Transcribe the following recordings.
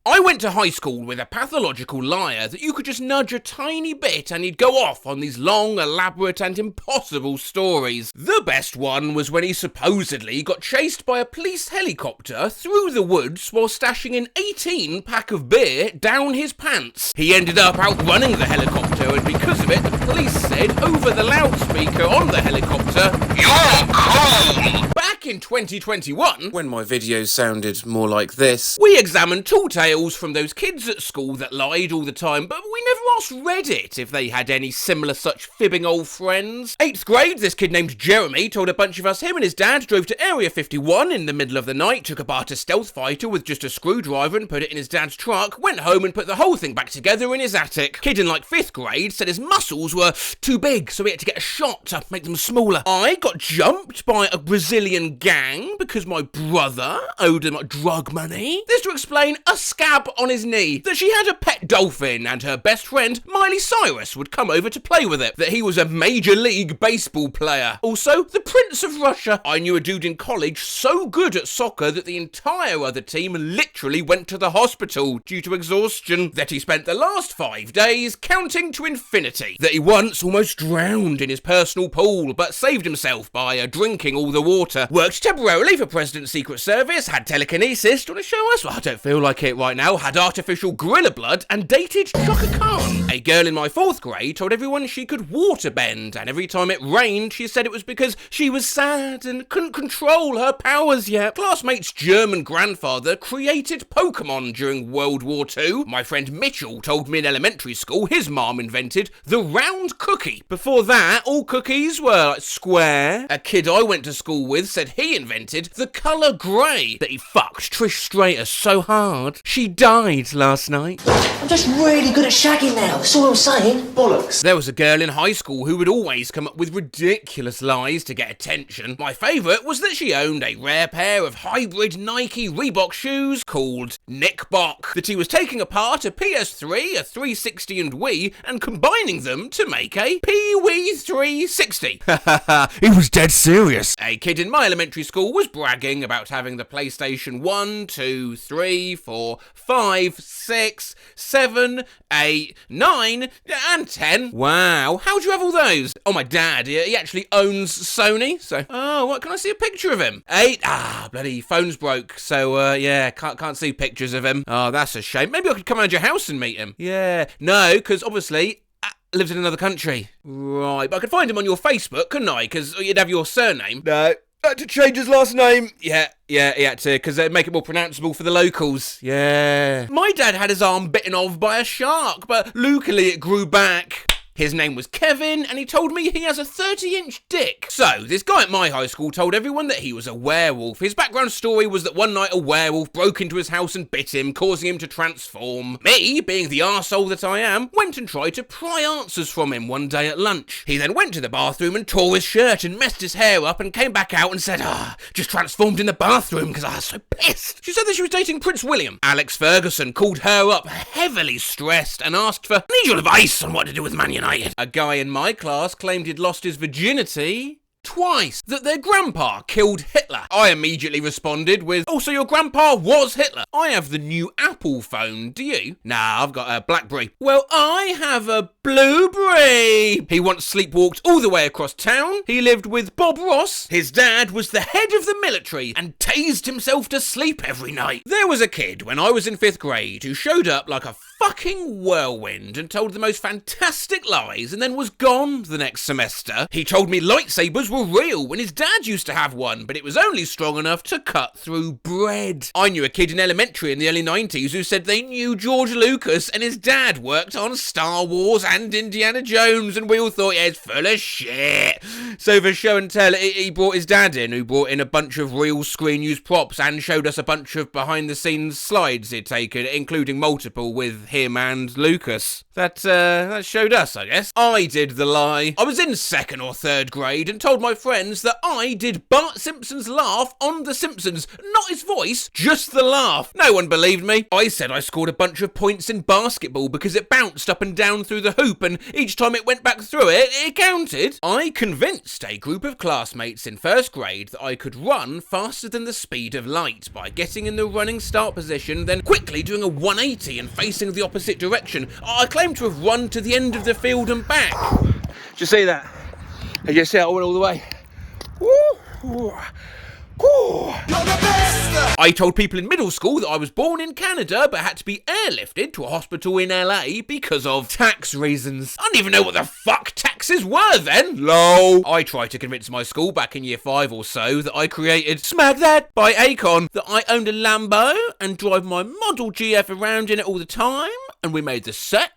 I went to high school with a pathological liar that you could just nudge a tiny bit and he'd go off on these long, elaborate and impossible stories. The best one was when he supposedly got chased by a police helicopter through the woods while stashing an 18-pack of beer down his pants. He ended up outrunning the helicopter, and because of it, the police said over the loudspeaker on the helicopter, "You're cool!" Back in 2021, when my videos sounded more like this, we examined tall tales from those kids at school that lied all the time, but we never asked Reddit if they had any similar such fibbing old friends. 8th grade, this kid named Jeremy told a bunch of us him and his dad drove to Area 51 in the middle of the night, took apart a stealth fighter with just a screwdriver and put it in his dad's truck, went home and put the whole thing back together in his attic. Kid in like 5th grade said his muscles were too big, so he had to get a shot to make them smaller. I got jumped by a Brazilian gang because my brother owed him drug money. This to explain a scab on his knee, that she had a pet dolphin and her best friend Miley Cyrus would come over to play with it, that he was a Major League Baseball player. Also, the Prince of Russia. I knew a dude in college so good at soccer that the entire other team literally went to the hospital due to exhaustion, that he spent the last 5 days counting to infinity, that he once almost drowned in his personal pool but saved himself by drinking all the water, worked temporarily for President's Secret Service, had telekinesis, do you want to show us? Well, I don't feel like it right now, had artificial gorilla blood, and dated Chaka Khan. A girl in my 4th grade told everyone she could water bend, and every time it rained she said it was because she was sad and couldn't control her powers yet. Classmate's German grandfather created Pokemon during World War II. My friend Mitchell told me in elementary school his mom invented the round cookie. Before that, all cookies were square. A kid I went to school with said he invented the colour grey, that he fucked Trish Stratus so hard she died last night. I'm just really good at shagging now, that's all I'm saying. Bollocks. There was a girl in high school who would always come up with ridiculous lies to get attention. My favourite was that she owned a rare pair of hybrid Nike Reebok shoes called Nick Bock, that he was taking apart a PS3, a 360 and Wii and combining them to make a Pee-wee 360. He was dead serious. A kid in my elementary school was bragging about having the PlayStation 1, 2, 3, 4, 5, 6, 7, 8, 9, and 10. Wow, how'd you have all those? Oh, my dad, he actually owns Sony, so... Oh, what, can I see a picture of him? 8? Ah, bloody phone's broke, so, yeah, can't see pictures of him. Oh, that's a shame. Maybe I could come around your house and meet him. Yeah, no, because obviously... lives in another country. Right, but I could find him on your Facebook, couldn't I? Because you'd have your surname. No. Had to change his last name. Yeah, he had to, because they'd make it more pronounceable for the locals. Yeah. My dad had his arm bitten off by a shark, but luckily it grew back. His name was Kevin, and he told me he has a 30-inch dick. So, this guy at my high school told everyone that he was a werewolf. His background story was that one night a werewolf broke into his house and bit him, causing him to transform. Me, being the arsehole that I am, went and tried to pry answers from him one day at lunch. He then went to the bathroom and tore his shirt and messed his hair up and came back out and said, just transformed in the bathroom because I was so pissed. She said that she was dating Prince William. Alex Ferguson called her up, heavily stressed, and asked for, "Need your advice on what to do with Man United." A guy in my class claimed he'd lost his virginity twice, that their grandpa killed Hitler. I immediately responded with, "Oh, so your grandpa was Hitler? I have the new Apple phone, do you?" "Nah, I've got a BlackBerry." "Well, I have a Blueberry." He once sleepwalked all the way across town. He lived with Bob Ross. His dad was the head of the military and tased himself to sleep every night. There was a kid when I was in 5th grade who showed up like a fucking whirlwind and told the most fantastic lies and then was gone the next semester. He told me lightsabers were real when his dad used to have one, but it was only strong enough to cut through bread. I knew a kid in elementary in the early 90s who said they knew George Lucas and his dad worked on Star Wars and Indiana Jones, and we all thought, yeah, it's full of shit. So for show and tell, he brought his dad in, who brought in a bunch of real screen-use props and showed us a bunch of behind-the-scenes slides he'd taken, including multiple with him and Lucas. That showed us, I guess. I did the lie. I was in 2nd or 3rd grade and told my friends that I did Bart Simpson's laugh on The Simpsons. Not his voice, just the laugh. No one believed me. I said I scored a bunch of points in basketball because it bounced up and down through the hoop, and each time it went back through it, it counted. I convinced a group of classmates in 1st grade that I could run faster than the speed of light by getting in the running start position, then quickly doing a 180 and facing the opposite direction. I claimed to have run to the end of the field and back. Did you see that? Did you see how I went all the way? Woo! I told people in middle school that I was born in Canada but had to be airlifted to a hospital in LA because of tax reasons. I didn't even know what the fuck taxes were then. LOL. I tried to convince my school back in year 5 or so that I created Smack That by Akon, that I owned a Lambo and drive my model GF around in it all the time, and we made the sex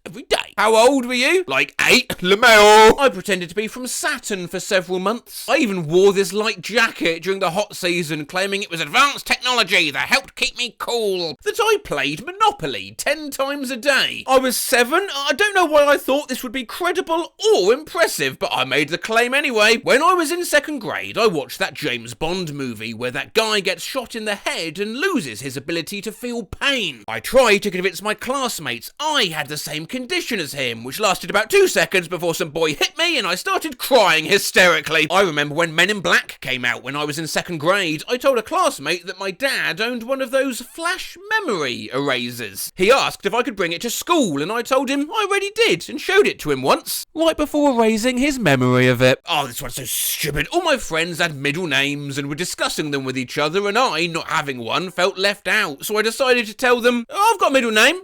every day. How old were you? Like 8? LMAO. I pretended to be from Saturn for several months. I even wore this light jacket during the hot season, claiming it was advanced technology that helped keep me cool. That I played Monopoly 10 times a day. I was 7. I don't know why I thought this would be credible or impressive, but I made the claim anyway. When I was in 2nd grade, I watched that James Bond movie where that guy gets shot in the head and loses his ability to feel pain. I tried to convince my classmates I had the same condition as him, which lasted about 2 seconds before some boy hit me and I started crying hysterically. I remember when Men in Black came out when I was in 2nd grade, I told a classmate that my dad owned one of those flash memory erasers. He asked if I could bring it to school and I told him I already did and showed it to him once, right before erasing his memory of it. Oh, this one's so stupid. All my friends had middle names and were discussing them with each other, and I, not having one, felt left out, so I decided to tell them, oh, I've got a middle name.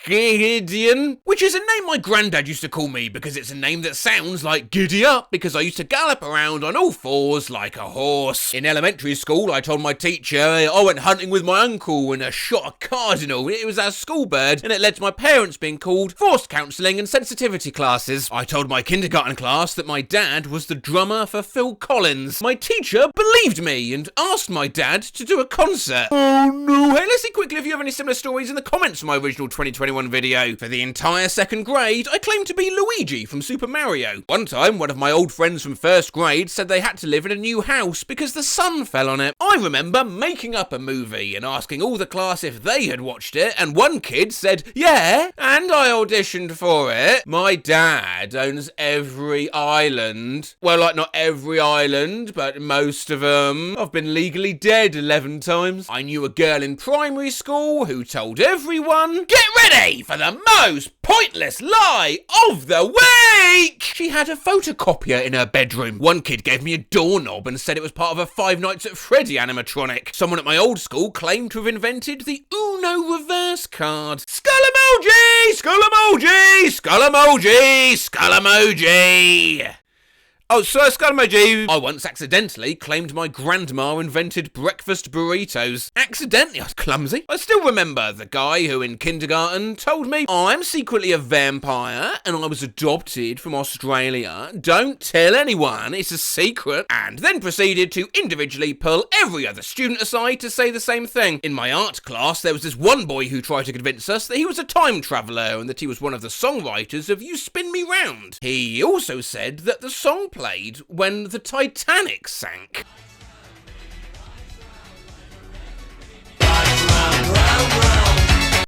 Gideon, which is a name my granddad used to call me because it's a name that sounds like giddy up, because I used to gallop around on all 4s like a horse. In elementary school, I told my teacher I went hunting with my uncle and shot a cardinal. It was our school bird, and it led to my parents being called forced counselling and sensitivity classes. I told my kindergarten class that my dad was the drummer for Phil Collins. My teacher believed me and asked my dad to do a concert. Oh no. Hey, let's see quickly if you have any similar stories in the comments from my original 2021 video. For the entire 2nd grade, I claimed to be Luigi from Super Mario. One time, one of my old friends from 1st grade said they had to live in a new house because the sun fell on it. I remember making up a movie and asking all the class if they had watched it, and one kid said, yeah, and I auditioned for it. My dad owns every island. Well, like not every island, but most of them. I've been legally dead 11 times. I knew a girl in primary school who told everyone, get ready for the most pointless lie of the week! She had a photocopier in her bedroom. One kid gave me a doorknob and said it was part of a Five Nights at Freddy animatronic. Someone at my old school claimed to have invented the Uno reverse card. Skull emoji! Skull emoji! Skull emoji! Skull emoji! Oh, Sir Scudmoji, I once accidentally claimed my grandma invented breakfast burritos. Accidentally, I was clumsy. I still remember the guy who in kindergarten told me I'm secretly a vampire and I was adopted from Australia. Don't tell anyone, it's a secret. And then proceeded to individually pull every other student aside to say the same thing. In my art class, there was this one boy who tried to convince us that he was a time traveller and that he was one of the songwriters of You Spin Me Round. He also said that the song played when the Titanic sank.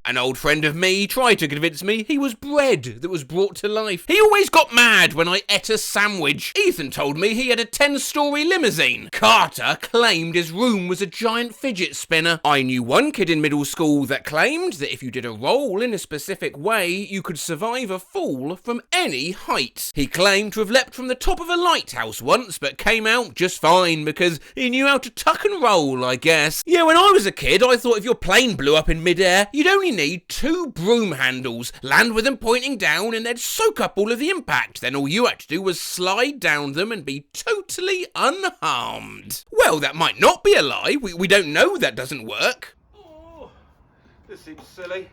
An old friend of me tried to convince me he was bread that was brought to life. He always got mad when I ate a sandwich. Ethan told me he had a 10-story limousine. Carter claimed his room was a giant fidget spinner. I knew one kid in middle school that claimed that if you did a roll in a specific way, you could survive a fall from any height. He claimed to have leapt from the top of a lighthouse once, but came out just fine because he knew how to tuck and roll, I guess. Yeah, when I was a kid, I thought if your plane blew up in midair, you'd only need 2 broom handles, land with them pointing down, and they'd soak up all of the impact. Then all you had to do was slide down them and be totally unharmed. Well, that might not be a lie. We don't know that doesn't work. Oh, this seems silly.